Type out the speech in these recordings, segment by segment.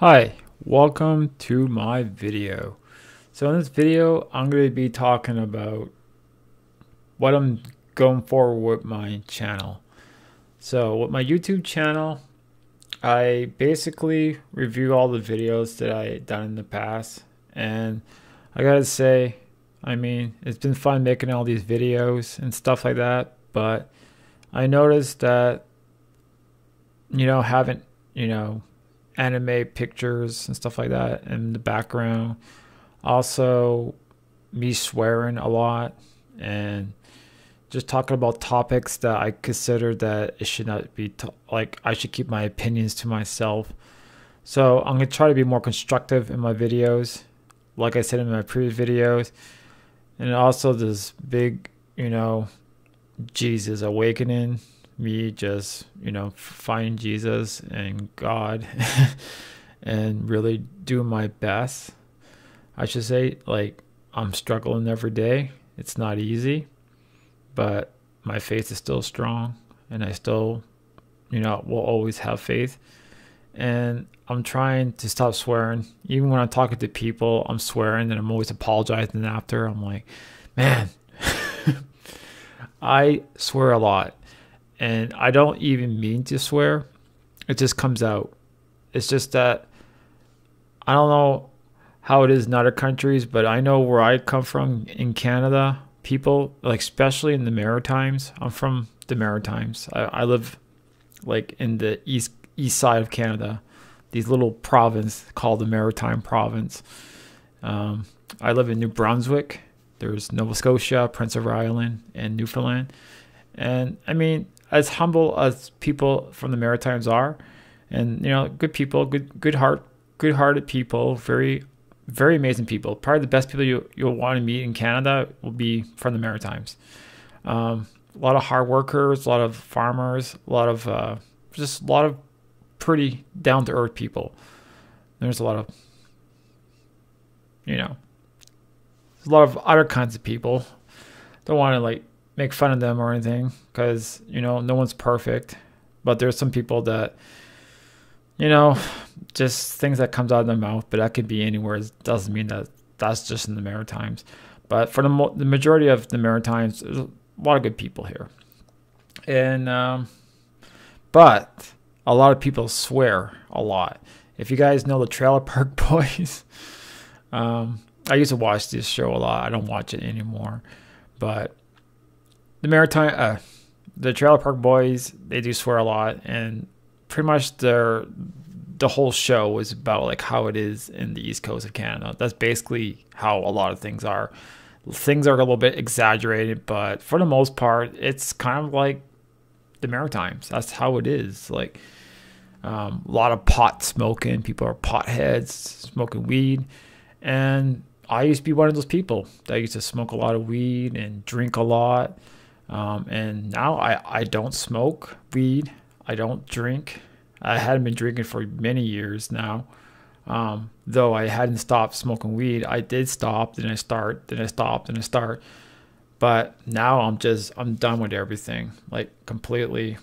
Hi, welcome to my video. So in this video, I'm going to be talking about what I'm going forward with my channel. So with my YouTube channel, I basically review all the videos that I done in the past. And I gotta say, it's been fun making all these videos and stuff like that. But I noticed that, having, anime pictures and stuff like that in the background. Also, me swearing a lot and just talking about topics that I consider that it should not be like I should keep my opinions to myself. So I'm gonna try to be more constructive in my videos, like I said in my previous videos, and also this big, Jesus awakening. Me just, finding Jesus and God and really doing my best. I should say, like, I'm struggling every day. It's not easy, but my faith is still strong and I still, will always have faith. And I'm trying to stop swearing. Even when I'm talking to people, I'm swearing and I'm always apologizing after. I'm like, man, I swear a lot. And I don't even mean to swear. It just comes out. It's just that I don't know how it is in other countries, but I know where I come from in Canada, people, like especially in the Maritimes. I'm from the Maritimes. I live like in the east side of Canada, these little province called the Maritime Province. I live in New Brunswick. There's Nova Scotia, Prince of Ireland, and Newfoundland. And as humble as people from the Maritimes are, and good people, good-hearted people, very, very amazing people. Probably the best people you'll want to meet in Canada will be from the Maritimes. A lot of hard workers, a lot of farmers, a lot of pretty down-to-earth people. There's a lot of, there's a lot of other kinds of people. Don't want to make fun of them or anything because no one's perfect, but there's some people that just things that comes out of their mouth, but that could be anywhere. It doesn't mean that that's just in the Maritimes, but for the majority of the Maritimes, there's a lot of good people here. And but a lot of people swear a lot. If you guys know the Trailer Park Boys, I used to watch this show a lot. I don't watch it anymore, but the Trailer Park Boys, they do swear a lot, and pretty much the whole show is about like how it is in the East Coast of Canada. That's basically how a lot of things are. Things are a little bit exaggerated, but for the most part, it's kind of like the Maritimes. That's how it is. Like a lot of pot smoking. People are potheads, smoking weed, and I used to be one of those people that used to smoke a lot of weed and drink a lot. And now I don't smoke weed. I don't drink. I hadn't been drinking for many years now. Though I hadn't stopped smoking weed. I did stop, then I start, then I stop, then I start. But now I'm done with everything, like completely.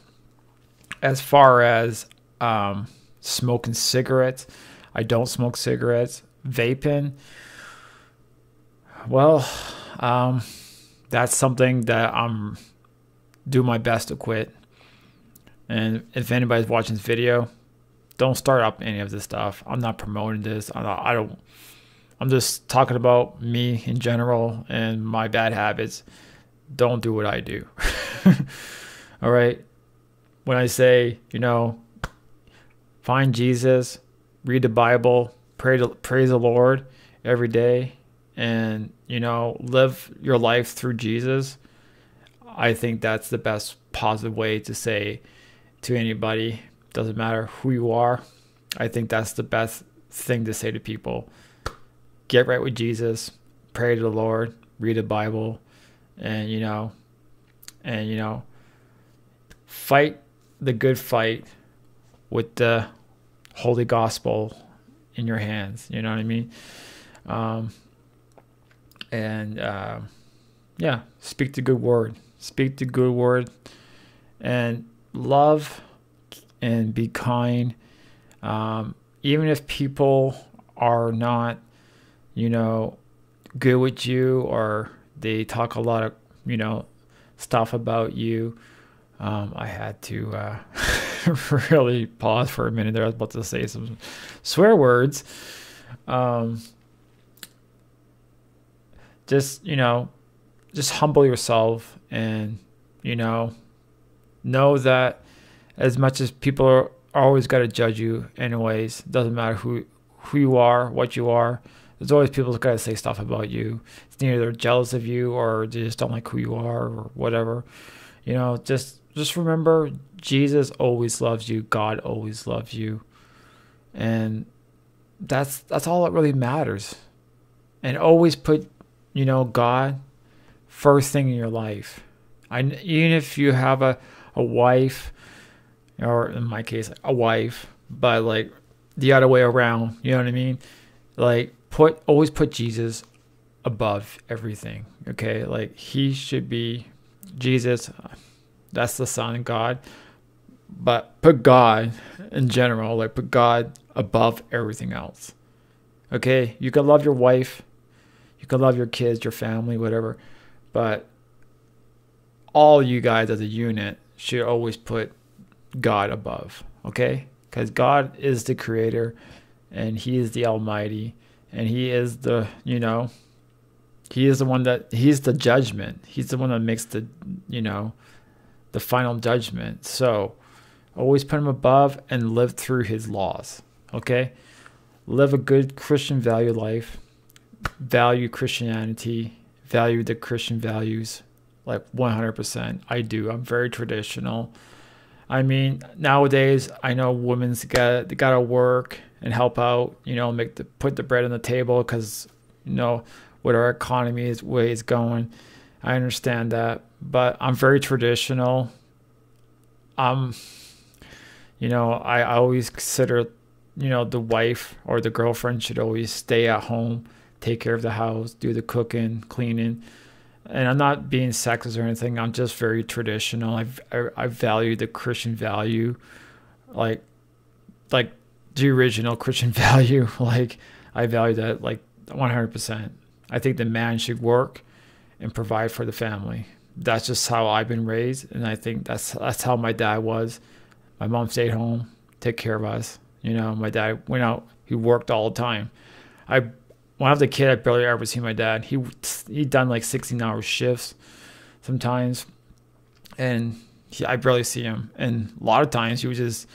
As far as smoking cigarettes, I don't smoke cigarettes. Vaping, well, that's something that I'm doing my best to quit. And if anybody's watching this video, don't start up any of this stuff. I'm not promoting this. I'm just talking about me in general and my bad habits. Don't do what I do. All right. When I say, find Jesus, read the Bible, praise the Lord every day, and live your life through Jesus, I think that's the best positive way to say to anybody. Doesn't matter who you are. I think that's the best thing to say to people. Get right with Jesus, pray to the Lord, read the Bible, and fight the good fight with the holy gospel in your hands. You know what I mean? Yeah, speak the good word. Speak the good word and love and be kind. even if people are not, you know, good with you, or they talk a lot of, you know, stuff about you. I had to really pause for a minute there. I was about to say some swear words. Just, you know, just humble yourself, and, you know that as much as people are always got to judge you anyways, it doesn't matter who you are, what you are. There's always people that got to say stuff about you. It's either they're jealous of you, or they just don't like who you are, or whatever. You know, just remember, Jesus always loves you. God always loves you. And that's all that really matters. And always put, you know, God first thing in your life. Even if you have a wife, or in my case, a wife, but like the other way around, you know what I mean? Like, always put Jesus above everything. Okay, like he should be Jesus. That's the Son of God. But put God in general, like put God above everything else. Okay, you can love your wife, you can love your kids, your family, whatever, but all you guys as a unit should always put God above. Okay, because God is the creator, and he is the Almighty. And he is the, you know, he is the one that, he's the judgment. He's the one that makes the, you know, the final judgment. So always put him above and live through his laws. Okay? Live a good Christian value life. Value Christianity. Value the Christian values. Like 100%. I do. I'm very traditional. I mean, nowadays, I know women's gotta work and help out, you know, put the bread on the table, because, you know, what our economy is, way it's going. I understand that, but I'm very traditional. You know, I always consider, you know, the wife or the girlfriend should always stay at home, take care of the house, do the cooking, cleaning. And I'm not being sexist or anything. I'm just very traditional. I value the Christian value, like the original Christian value. Like, I value that like 100%. I think the man should work and provide for the family. That's just how I've been raised, and I think that's how my dad was. My mom stayed home, take care of us. You know, my dad went out. He worked all the time. When I was a kid, I barely ever see my dad. He'd done like 16-hour shifts sometimes, and I barely see him. And a lot of times he would just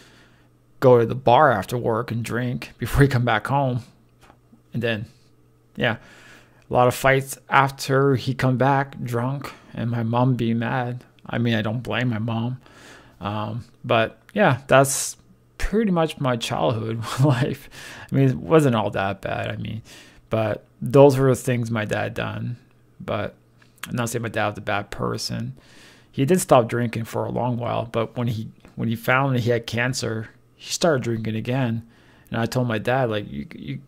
go to the bar after work and drink before he come back home. And then, yeah, a lot of fights after he come back drunk, and my mom be mad. I mean, I don't blame my mom. But yeah, that's pretty much my childhood life. I mean, it wasn't all that bad. I mean, but those were the things my dad done. But I'm not saying my dad was a bad person. He did stop drinking for a long while, but when he found that he had cancer, he started drinking again. And I told my dad, like, you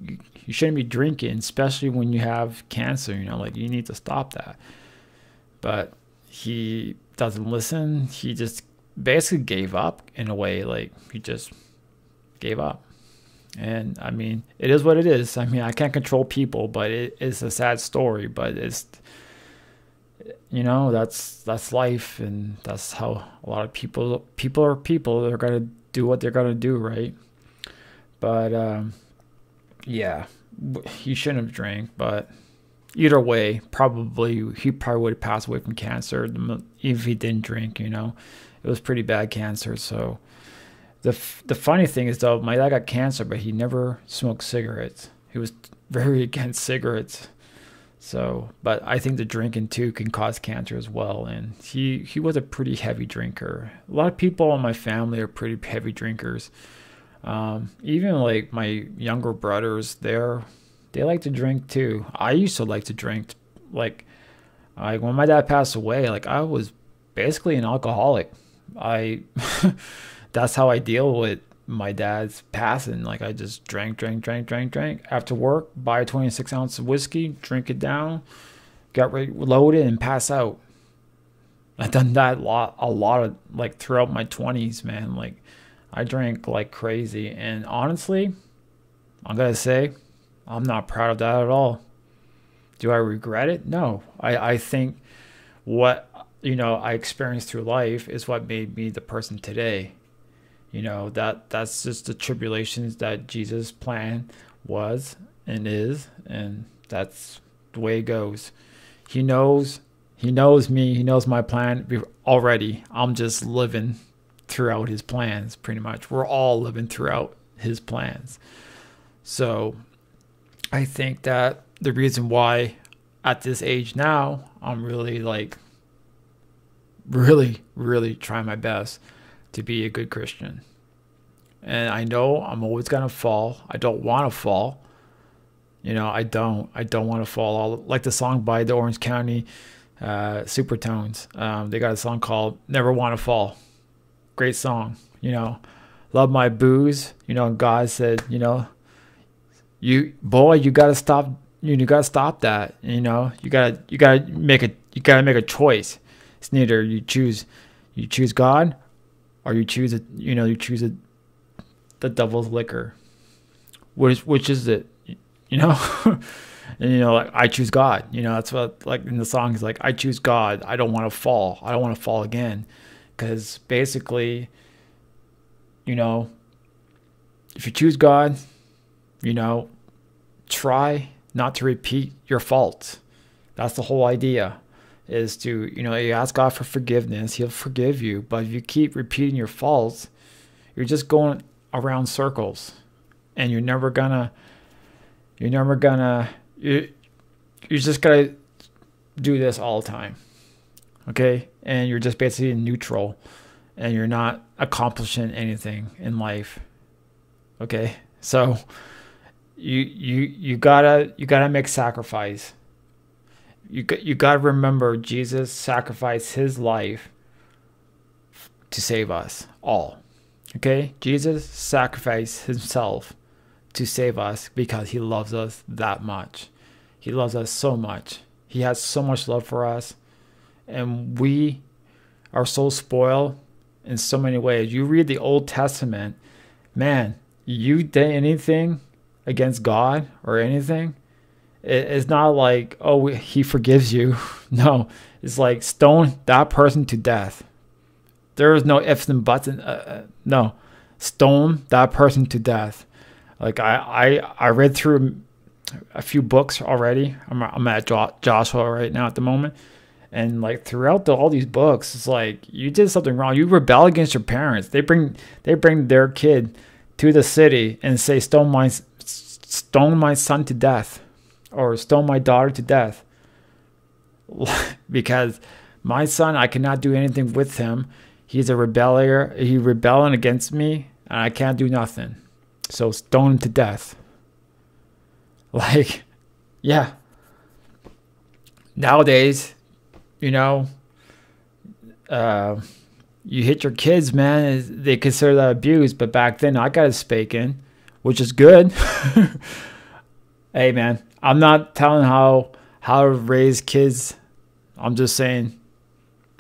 shouldn't be drinking, especially when you have cancer. You know, like, you need to stop that. But he doesn't listen. He just basically gave up in a way. Like, he just gave up. And I mean, it is what it is. I mean, I can't control people, but it is a sad story. But it's, you know, that's life, and that's how a lot of people are people. They're gonna do what they're gonna do, right? But yeah, he shouldn't have drank. But either way, he probably would have passed away from cancer even if he didn't drink. You know, it was pretty bad cancer. So the funny thing is, though, my dad got cancer, but he never smoked cigarettes. He was very against cigarettes. So, but I think the drinking too can cause cancer as well. And he was a pretty heavy drinker. A lot of people in my family are pretty heavy drinkers. Even like my younger brothers, they like to drink too. I used to like to drink. Like when my dad passed away, like, I was basically an alcoholic. That's how I deal with my dad's passing. Like, I just drank after work, buy a 26-ounce of whiskey, drink it down, get loaded, and pass out. I've done that a lot of, like, throughout my 20s, man. Like, I drank like crazy. And honestly, I'm going to say I'm not proud of that at all. Do I regret it? No. I think what, I experienced through life is what made me the person today. That's just the tribulations that Jesus' plan was and is, and that's the way it goes. He knows me, he knows my plan already. I'm just living throughout his plans, pretty much. We're all living throughout his plans. So I think that the reason why at this age now, I'm really really trying my best to be a good Christian. And I know I'm always going to fall. I don't want to fall. I don't want to fall. Like the song by the Orange County Supertones. They got a song called Never Want to Fall. Great song. Love my booze. God said, you gotta stop. You gotta stop that. You gotta make a choice. It's neither you choose God, or you choose the devil's liquor. Which is it? And like, I choose God. That's what, like, in the song is like, I choose God. I don't want to fall. I don't want to fall again, because basically, if you choose God, try not to repeat your faults. That's the whole idea, is to, you ask God for forgiveness, he'll forgive you. But if you keep repeating your faults, you're just going around circles, and you're just gonna do this all the time. Okay? And you're just basically in neutral, and you're not accomplishing anything in life. Okay? So you gotta make sacrifice. You gotta remember Jesus sacrificed his life to save us all. Okay? Jesus sacrificed himself to save us because he loves us that much. He loves us so much. He has so much love for us. And we are so spoiled in so many ways. You read the Old Testament, man, you did anything against God or anything, it's not like, oh, he forgives you. No, it's like, stone that person to death. There is no ifs and buts. No, stone that person to death. Like I read through a few books already. I'm at Joshua right now at the moment. And like throughout all these books, it's like, you did something wrong. You rebel against your parents. They bring their kid to the city and say, stone my son to death, or stone my daughter to death, because my son, I cannot do anything with him. He's a rebellion. He's rebelling against me, and I can't do nothing. So stone him to death. Like, yeah. Nowadays, you hit your kids, man, they consider that abuse. But back then, I got a spanking, which is good. Hey, man, I'm not telling how to raise kids. I'm just saying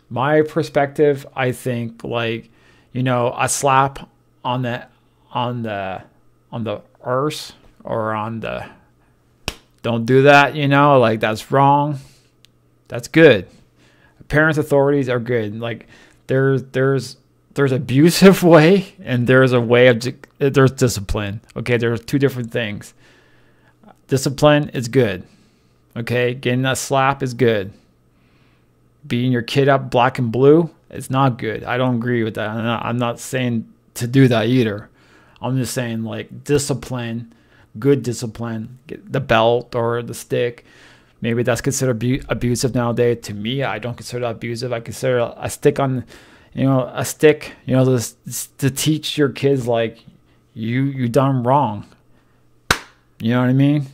my perspective. I think, like, a slap on the arse, or on the, don't do that, like, that's wrong. That's good. Parents' authorities are good. Like, there's abusive way, and there's a way of there's discipline. Okay, there's two different things. Discipline is good. Okay, getting that slap is good. Beating your kid up black and blue, it's not good. I don't agree with that. I'm not saying to do that either. I'm just saying, like, discipline, good discipline, get the belt or the stick. Maybe that's considered abusive nowadays. To me, I don't consider that abusive. I consider a stick to teach your kids, like, you done wrong. You know what I mean?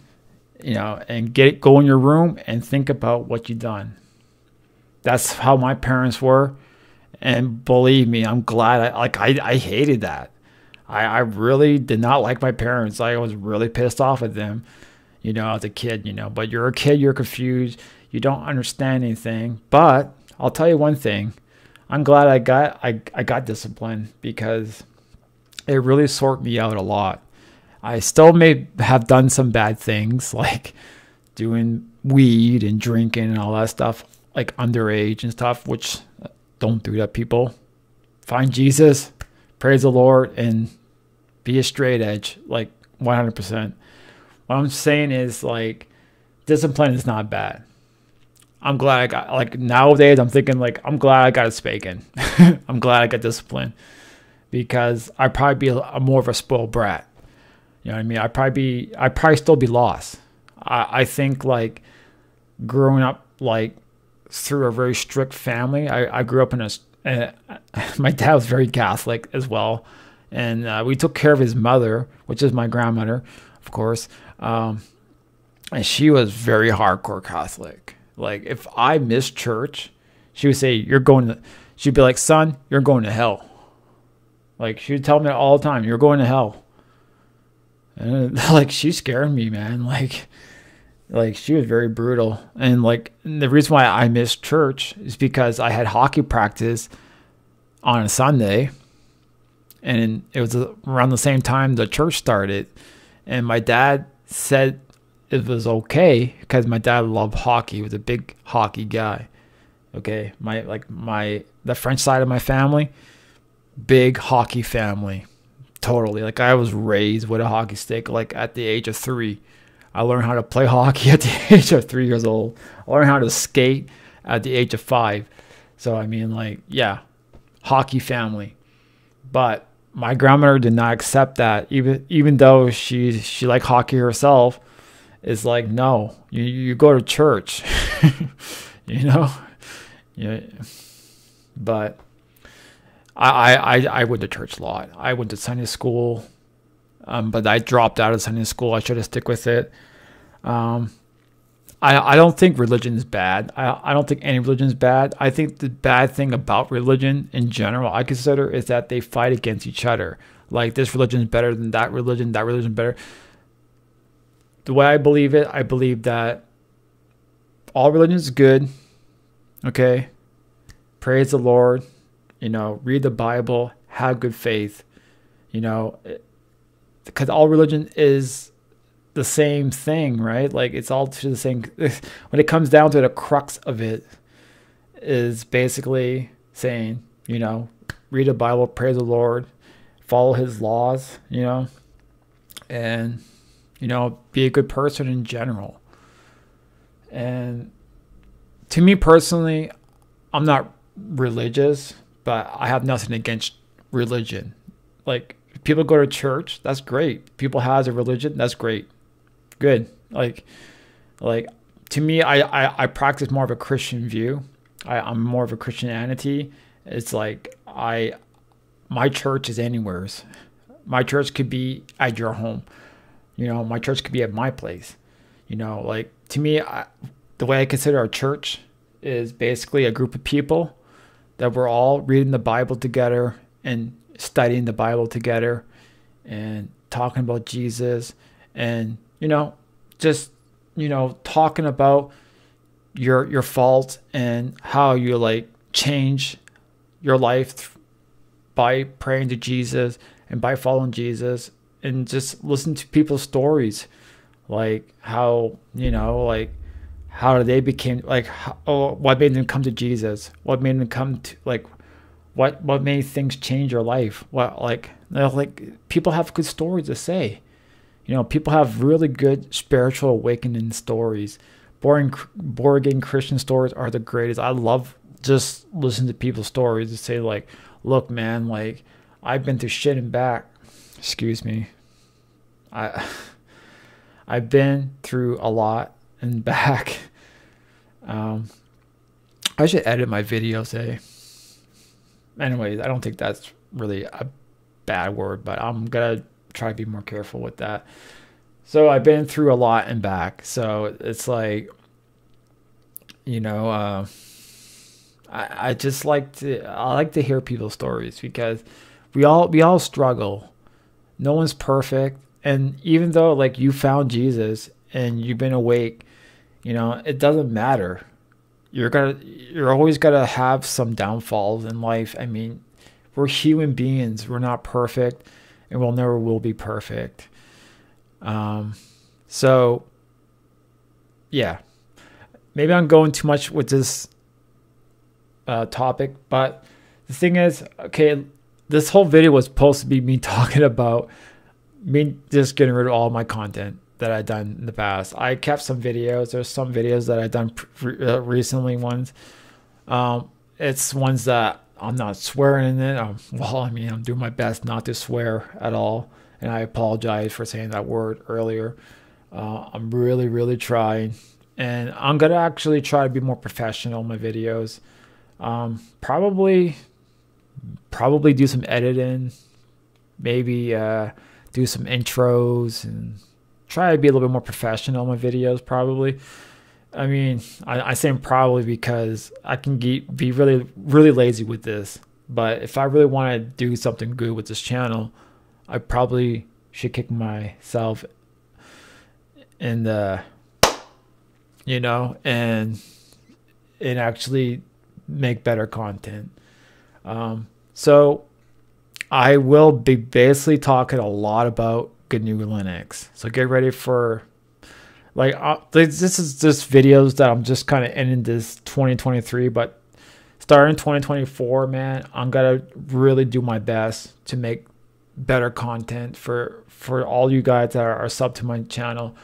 And go in your room and think about what you done. That's how my parents were. And believe me, I'm glad. I hated that. I really did not like my parents. I was really pissed off at them, as a kid, But you're a kid, you're confused, you don't understand anything. But I'll tell you one thing. I'm glad I got discipline, because it really sorted me out a lot. I still may have done some bad things, like doing weed and drinking and all that stuff, like underage and stuff, which don't do that, people. Find Jesus, praise the Lord, and be a straight edge, like 100%. What I'm saying is, like, discipline is not bad. I'm glad I got, like, nowadays I'm thinking, like, I'm glad I got a spanking. I'm glad I got discipline, because I'd probably be more of a spoiled brat. You know what I mean? I'd probably still be lost. I think, like, growing up, like, through a very strict family, I grew up in my dad was very Catholic as well. And we took care of his mother, which is my grandmother, of course. And she was very hardcore Catholic. Like, if I missed church, she would say, she'd be like, son, you're going to hell. Like, she would tell me all the time, you're going to hell. And like, she scared me, man. Like she was very brutal. And like, the reason why I missed church is because I had hockey practice on a Sunday. And it was around the same time the church started. And my dad said it was okay because my dad loved hockey. He was a big hockey guy. Okay. The French side of my family, big hockey family. Totally. Like, I was raised with a hockey stick, like at the age of 3. I learned how to play hockey at the age of 3 years old. I learned how to skate at the age of 5. So, I mean, like, yeah, hockey family. But my grandmother did not accept that, even though she liked hockey herself. Is like, no, you go to church, you know. Yeah, but I went to church a lot. I went to Sunday school, but I dropped out of Sunday school. I should have stuck with it. I don't think religion is bad. I don't think any religion is bad. I think the bad thing about religion in general, I consider, is that they fight against each other. Like, this religion is better than that religion is better. The way I believe it, I believe that all religion is good. Okay. Praise the Lord. You know, read the Bible, have good faith. You know, because all religion is the same thing, right? Like, it's all to the same. When it comes down to the crux of it, is basically saying, you know, read the Bible, praise the Lord, follow His laws, you know, and, you know, be a good person in general. And to me personally, I'm not religious, but I have nothing against religion. Like, if people go to church, that's great. People has a religion, that's great. Good. Like to me, I practice more of a Christian view. I'm more of a Christianity. It's like, my church is anywheres. My church could be at your home. You know, my church could be at my place. You know, like, to me, the way I consider our church is basically a group of people that we're all reading the Bible together and studying the Bible together and talking about Jesus and, you know, just, you know, talking about your faults and how you, like, change your life by praying to Jesus and by following Jesus, and just listen to people's stories, like how, you know, like how they became, like, what made them come to Jesus, what made them come to, like, what made things change your life, what, like people have good stories to say. You know, people have really good spiritual awakening stories. Boring Christian stories are the greatest. I love just listening to people's stories to say, like, look, man, like, I've been through shit and back. Excuse me. I've been through a lot and back. I should edit my videos, eh? Anyways, I don't think that's really a bad word, but I'm gonna try to be more careful with that. So I've been through a lot and back. So it's like, you know, I just like to hear people's stories, because we all struggle. No one's perfect. And even though, like, you found Jesus and you've been awake, you know, it doesn't matter. You're always gonna have some downfalls in life. I mean, we're human beings. We're not perfect, and we'll never will be perfect. So yeah, maybe I'm going too much with this topic, but the thing is, okay, this whole video was supposed to be me talking about me just getting rid of all my content that I've done in the past. I kept some videos. There's some videos that I've done recently ones. It's ones that I'm not swearing in it. I'm doing my best not to swear at all. And I apologize for saying that word earlier. I'm really, really trying. And I'm going to actually try to be more professional in my videos. Probably do some editing. Maybe do some intros and try to be a little bit more professional in my videos, probably. I mean, I say probably because I can be really, really lazy with this. But if I really want to do something good with this channel, I probably should kick myself in the, and actually make better content. So I will be basically talking a lot about GNU Linux. So get ready for this is just videos that I'm just kind of ending this 2023, but starting 2024, man, I'm gonna really do my best to make better content for all you guys that are sub to my channel.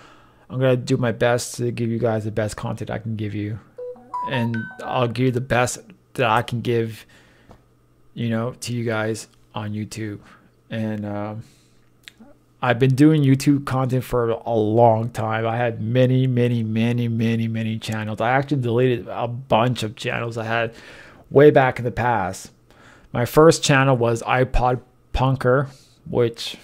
I'm gonna do my best to give you guys the best content I can give you, and I'll give you the best that I can give, to you guys on YouTube. And I've been doing YouTube content for a long time. I had many channels. I actually deleted a bunch of channels I had way back in the past. My first channel was iPod Punker, which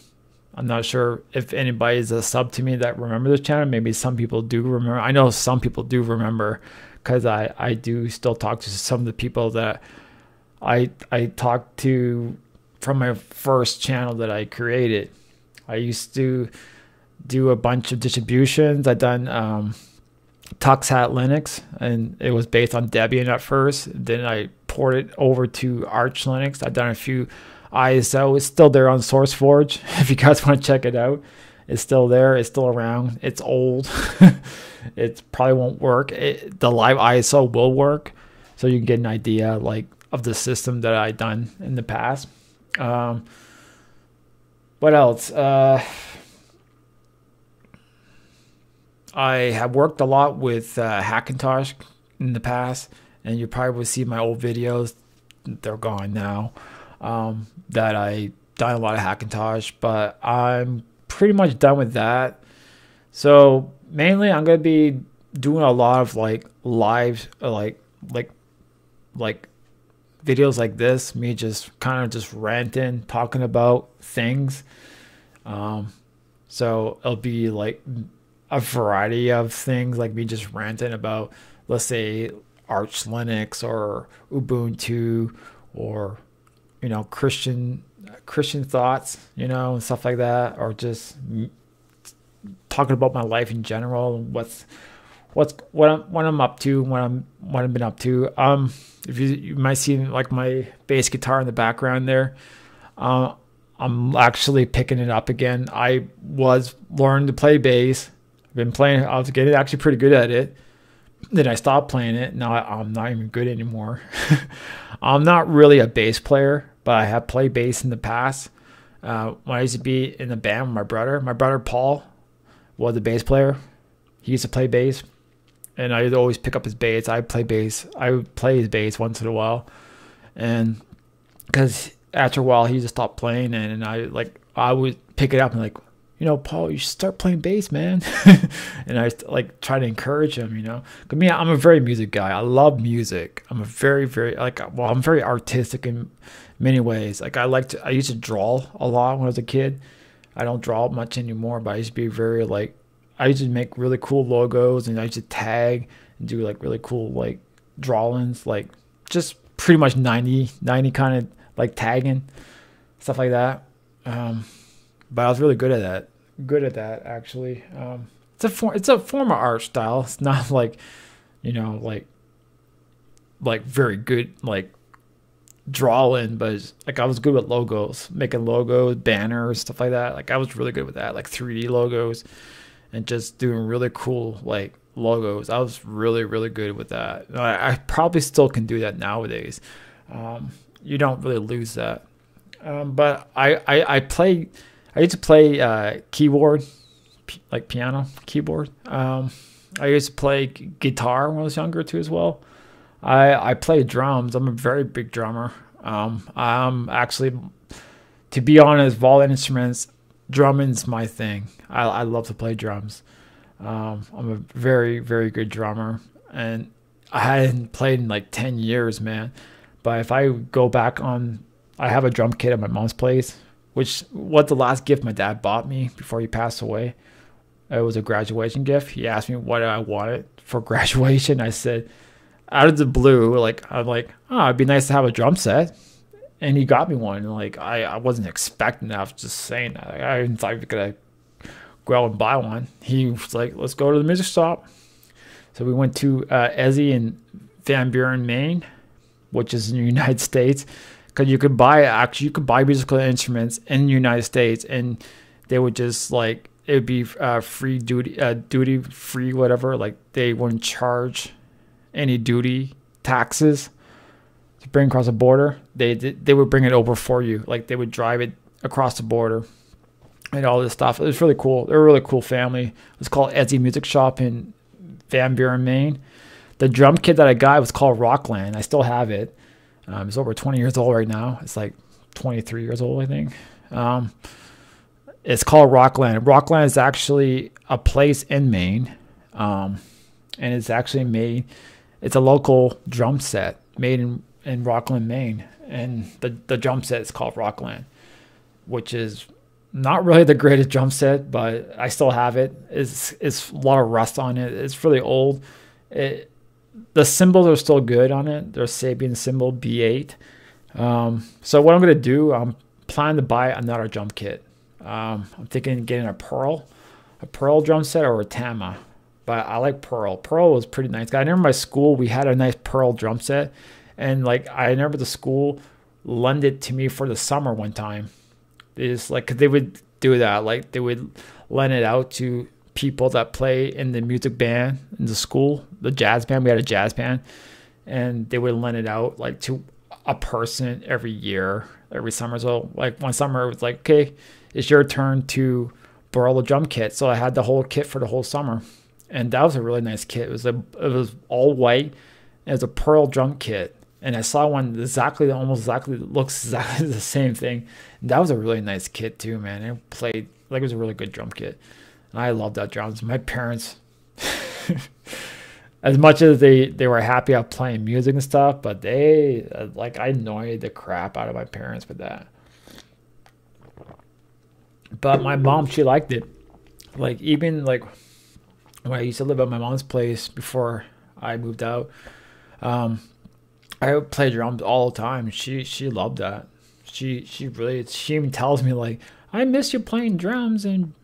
I'm not sure if anybody is a sub to me that remember this channel. Maybe some people do remember. I know some people do remember because I do still talk to some of the people that I talked to from my first channel that I created. I used to do a bunch of distributions. I done TuxHat Linux, and it was based on Debian at first. Then I ported over to Arch Linux. I've done a few ISO. It's still there on SourceForge. If you guys want to check it out, it's still there. It's still around. It's old. It probably won't work. The live ISO will work, so you can get an idea of the system that I've done in the past. What else? I have worked a lot with Hackintosh in the past, and you probably will see my old videos. They're gone now. That I done a lot of Hackintosh, but I'm pretty much done with that. So mainly, I'm gonna be doing a lot of live, like videos like this, me just kind of just ranting, talking about things. So it'll be like a variety of things, like me just ranting about, let's say, Arch Linux or Ubuntu, or Christian thoughts, and stuff like that, or just talking about my life in general, what I'm up to, what I've been up to. If you might see my bass guitar in the background there, I'm actually picking it up again. I was learning to play bass. I've been playing. I was getting actually pretty good at it. Then I stopped playing it. Now I'm not even good anymore. I'm not really a bass player, but I have played bass in the past. When I used to be in a band with my brother Paul was a bass player. He used to play bass, and I would always pick up his bass. I would play his bass once in a while, and because after a while he just stopped playing, and I would pick it up and Paul, you should start playing bass, man. And I try to encourage him, Cause me, I'm a very music guy. I love music. I'm a very, very I'm very artistic in many ways. I used to draw a lot when I was a kid. I don't draw much anymore, but I used to be very I used to make really cool logos, and I used to tag and do really cool drawings, just pretty much 90 kind of tagging, stuff like that. But I was really good at that actually. It's a form of art style. It's not very good drawing, but like I was good with logos, making logos, banners, stuff like that. Like I was really good with that, like 3D logos and just doing really cool like logos. I was really, really good with that. I probably still can do that nowadays. You don't really lose that. But I used to play keyboard, like piano, keyboard. I used to play guitar when I was younger too as well. I play drums. I'm a very big drummer. I'm actually, to be honest, of all instruments, drumming's my thing. I love to play drums. I'm a very, very good drummer, and I hadn't played in like 10 years, man. But if I go back on, I have a drum kit at my mom's place, which was the last gift my dad bought me before he passed away. It was a graduation gift. He asked me what I wanted for graduation. I said, out of the blue, like I'm like, oh, it'd be nice to have a drum set, and he got me one. And like I wasn't expecting that. I was just saying that. Like, I didn't thought he could go out and buy one. He was like, let's go to the music shop. So we went to Ezzy in Van Buren, Maine, which is in the United States, because you could buy musical instruments in the United States, and they would just like it would be free duty free, whatever. Like they wouldn't charge any duty taxes to bring across the border. They would bring it over for you. Like they would drive it across the border and all this stuff. It was really cool. They're a really cool family. It was called Ezzy Music Shop in Van Buren, Maine. The drum kit that I got was called Rockland. I still have it. It's over 20 years old right now. It's like 23 years old, I think. It's called Rockland. Rockland is actually a place in Maine. And it's actually made, it's a local drum set made in Rockland, Maine. And the drum set is called Rockland, which is not really the greatest drum set, but I still have it. It's a lot of rust on it. It's really old. The cymbals are still good on it. They're Sabian cymbal B8. So what I'm going to do, I'm planning to buy another drum kit. I'm thinking of getting a Pearl drum set or a Tama. But I like Pearl. Pearl was pretty nice. I remember my school, we had a nice Pearl drum set. And like I remember the school lent it to me for the summer one time. It's like, cause they would do that. Like they would lend it out to people that play in the music band in the school, the jazz band. We had a jazz band, and they would lend it out like to a person every year, every summer. So like one summer it was like, okay, it's your turn to borrow the drum kit. So I had the whole kit for the whole summer. And that was a really nice kit. It was all white. It was a Pearl drum kit. And I saw one almost exactly looks exactly the same thing. And that was a really nice kit too, man. It played like it was a really good drum kit. And I loved that drums. My parents, as much as they were happy I'm playing music and stuff, but they like I annoyed the crap out of my parents with that. But my mom, she liked it. Like even like when I used to live at my mom's place before I moved out, I would play drums all the time. She loved that. She even tells me like, I miss you playing drums and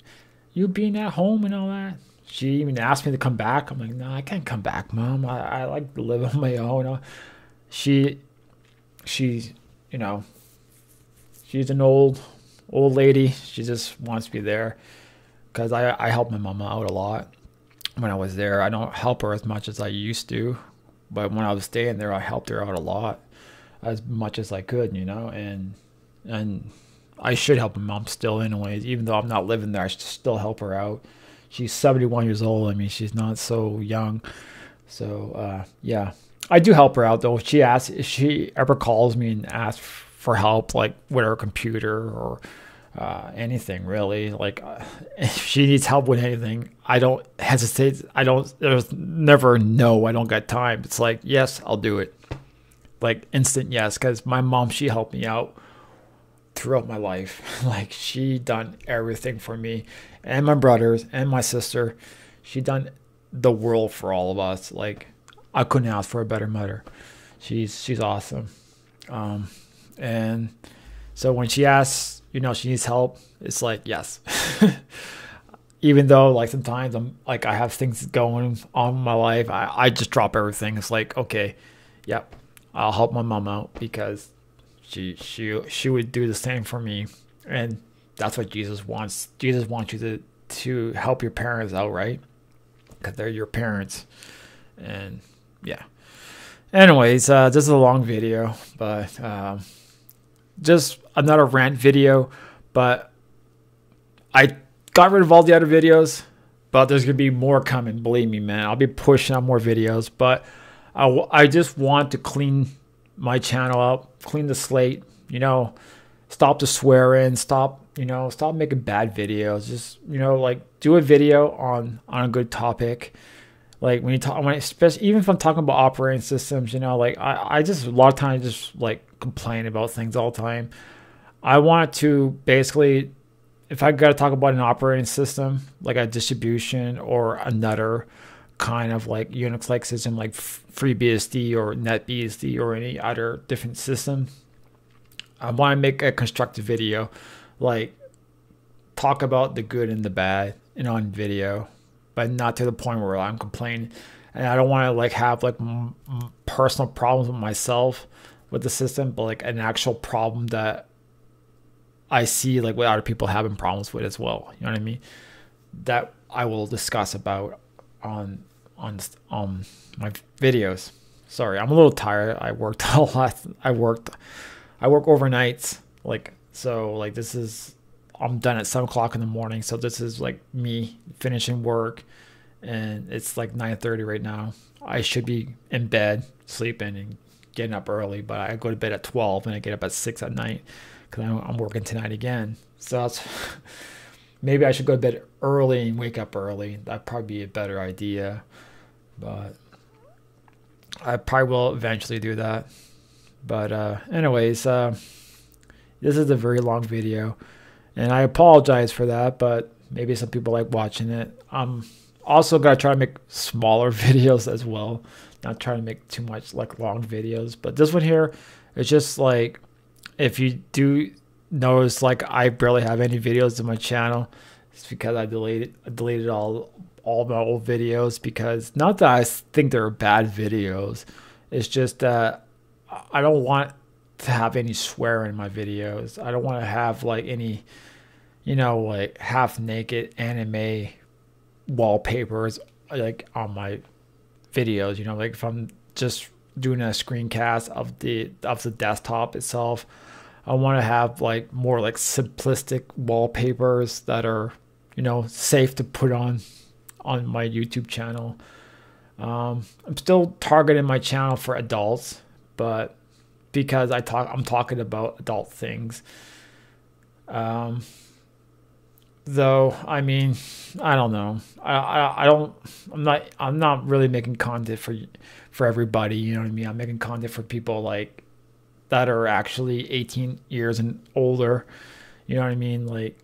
you being at home and all that. She even asked me to come back. I'm like, no, I can't come back, Mom. I like to live on my own. She's you know, she's an old lady. She just wants to be there because I help my mama out a lot. When I was there, I don't help her as much as I used to, but when I was staying there, I helped her out a lot, as much as I could, you know, and I should help my mom still anyways, even though I'm not living there, I should still help her out. She's 71 years old. I mean, she's not so young. So, yeah, I do help her out though. If she ever calls me and asks for help, like with her computer or anything really, like if she needs help with anything, I don't hesitate. There's never no, I don't got time. It's like, yes, I'll do it. Like instant yes, because my mom, she helped me out throughout my life. Like she done everything for me and my brothers and my sister. She done the world for all of us. Like I couldn't ask for a better mother. She's awesome. And so when she asks, you know, she needs help, it's like, yes. Even though like sometimes I'm like, I have things going on in my life, I just drop everything. It's like, okay, yep, I'll help my mom out because she would do the same for me. And that's what Jesus wants. Jesus wants you to help your parents out, right? Because they're your parents. And yeah. Anyways, this is a long video, but just another rant video. But I got rid of all the other videos, but there's gonna be more coming. Believe me, man. I'll be pushing out more videos, but I just want to clean my channel up, clean the slate. You know, stop the swearing, stop making bad videos. Just, like, do a video on a good topic. Like, especially even if I'm talking about operating systems, like, I just, a lot of times, just like complain about things all the time. I want to basically, if I got to talk about an operating system, like a distribution or another kind of like Unix-like system, like FreeBSD or NetBSD or any other different system, I want to make a constructive video, like talk about the good and the bad on video, but not to the point where I'm complaining. And I don't want to like have like personal problems with myself with the system, but like an actual problem that I see like what other people having problems with as well. You know what I mean? That I will discuss about on my videos. Sorry, I'm a little tired. I worked a lot. I work overnights. I'm done at 7 o'clock in the morning. So this is like me finishing work, and it's like 9:30 right now. I should be in bed, sleeping and getting up early, but I go to bed at 12 and I get up at 6 at night because I'm working tonight again. So that's, maybe I should go to bed early and wake up early. That'd probably be a better idea, but I probably will eventually do that. But anyways, this is a very long video, and I apologize for that, but maybe some people like watching it. I'm also going to try to make smaller videos as well, not trying to make too much like long videos. But this one here is just like, if you do notice, like, I barely have any videos in my channel, it's because I deleted all my old videos, because not that I think they're bad videos, it's just that I don't want to have any swearing in my videos. I don't want to have like any, like half naked anime wallpapers like on my videos. Like if I'm just doing a screencast of the desktop itself, I want to have like more like simplistic wallpapers that are, safe to put on my YouTube channel. I'm still targeting my channel for adults, but because I'm talking about adult things. Though, I mean, I don't know. I'm not really making content for everybody, you know what I mean? I'm making content for people like that are actually 18 years and older. You know what I mean? Like,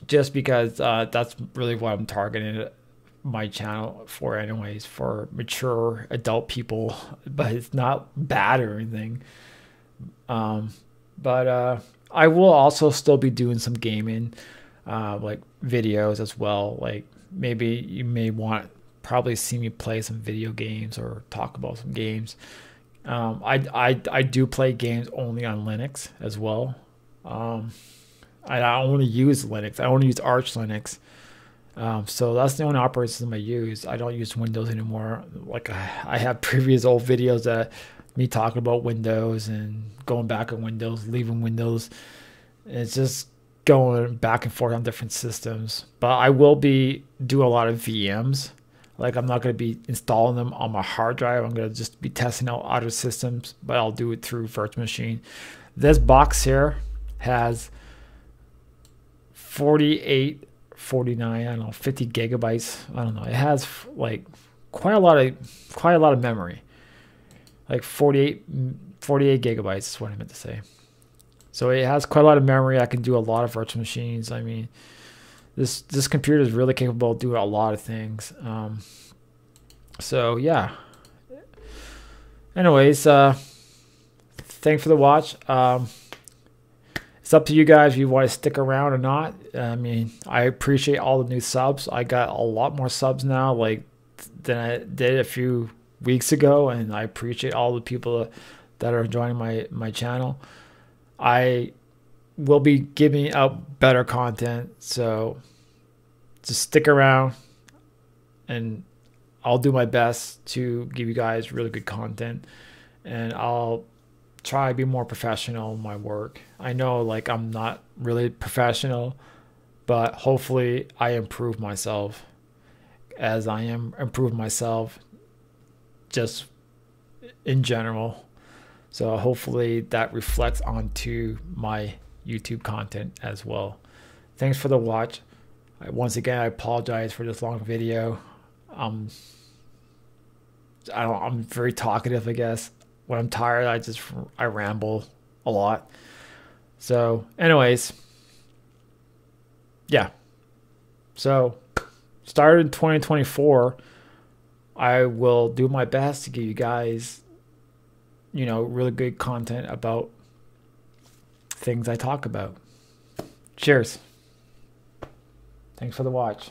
just because that's really what I'm targeting my channel for anyways, for mature adult people, but it's not bad or anything. But I will also still be doing some gaming like videos as well. Like, maybe you may probably see me play some video games or talk about some games. I do play games only on Linux as well. I only use Linux. I only use Arch Linux. So that's the only operating system I use. I don't use Windows anymore. Like, I have previous old videos that me talking about Windows and going back on Windows, leaving Windows. It's just going back and forth on different systems. But I will be doing a lot of VMs. Like, I'm not going to be installing them on my hard drive. I'm going to just be testing out other systems, but I'll do it through virtual machine. This box here has 48, 49, I don't know, 50 gigabytes. I don't know. It has like quite a lot of memory. Like 48 gigabytes is what I meant to say. So it has quite a lot of memory. I can do a lot of virtual machines. I mean, this computer is really capable of doing a lot of things. So yeah. Anyways, thanks for the watch. It's up to you guys if you want to stick around or not. I mean, I appreciate all the new subs. I got a lot more subs now, like, than I did a few weeks ago, and I appreciate all the people that are joining my channel. I will be giving out better content. So just stick around and I'll do my best to give you guys really good content, and I'll try to be more professional in my work. I know like I'm not really professional, but hopefully I improve myself as I am improve myself just in general. So hopefully that reflects onto my YouTube content as well. Thanks for the watch. Once again, I apologize for this long video. I'm very talkative, I guess. When I'm tired, I ramble a lot. So, anyways, yeah. So, started in 2024. I will do my best to give you guys, really good content about things I talk about. Cheers. Thanks for the watch.